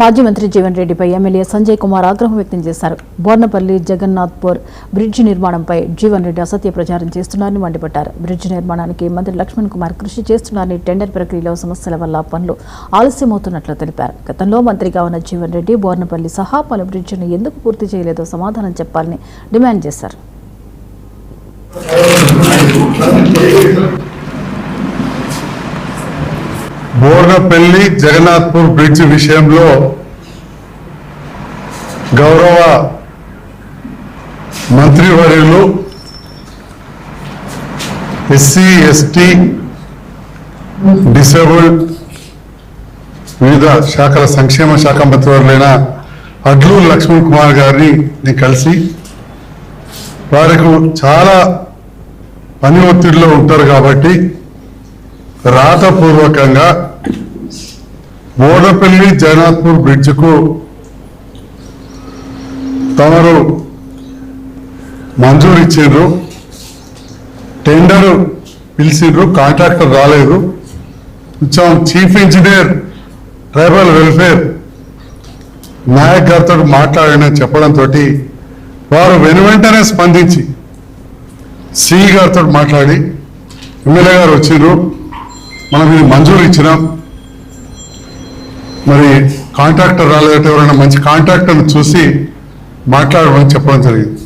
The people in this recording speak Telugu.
మాజీ మంత్రి జీవన్ రెడ్డిపై ఎమ్మెల్యే సంజయ్ కుమార్ ఆగ్రహం వ్యక్తం చేశారు. బోర్నపల్లి జగన్నాథ్పూర్ బ్రిడ్జి నిర్మాణంపై జీవన్ రెడ్డి అసత్య ప్రచారం చేస్తున్నారని మండిపడ్డారు. బ్రిడ్జి నిర్మాణానికి మంత్రి లక్ష్మణ్ కుమార్ కృషి చేస్తున్నారని, టెండర్ ప్రక్రియలో సమస్యల వల్ల పనులు ఆలస్యమవుతున్నట్లు తెలిపారు. గతంలో మంత్రిగా ఉన్న జీవన్ రెడ్డి బోర్నపల్లి సహా పలు బ్రిడ్జిని ఎందుకు పూర్తి చేయలేదో సమాధానం చెప్పాలని డిమాండ్ చేశారు. బోర్నపల్లి జగన్నాథ్పూర్ బ్రిడ్జ్ విషయంలో గౌరవ మంత్రివర్యులు ఎస్సీ ఎస్టీ డిసేబుల్డ్ వివిధ శాఖల సంక్షేమ శాఖ మంత్రివర్యులైన అడ్లూరు లక్ష్మణ్ కుమార్ గారిని నేను కలిసి, వారికి చాలా పని ఒత్తిడిలో ఉంటారు కాబట్టి రాతపూర్వకంగా బోర్నపల్లి జగన్నాథ్పూర్ బ్రిడ్జ్కు తమరు మంజూరు ఇచ్చిండ్రు, టెండర్ పిలిచిండ్రు, కాంట్రాక్టర్ రాలేదు. కొంచెం chief engineer tribal welfare Nayak గారితో మాట్లాడిన చెప్పడంతో వారు వెనువెంటనే స్పందించి సిఈ గారితో మాట్లాడి ఎమ్మెల్యే గారు వచ్చిండ్రు, మనం ఇది మంజూరు ఇచ్చినాం, మరి కాంట్రాక్టర్ రాలేదంటే ఎవరైనా మంచి కాంట్రాక్టర్ని చూసి మాట్లాడమని చెప్పడం జరిగింది.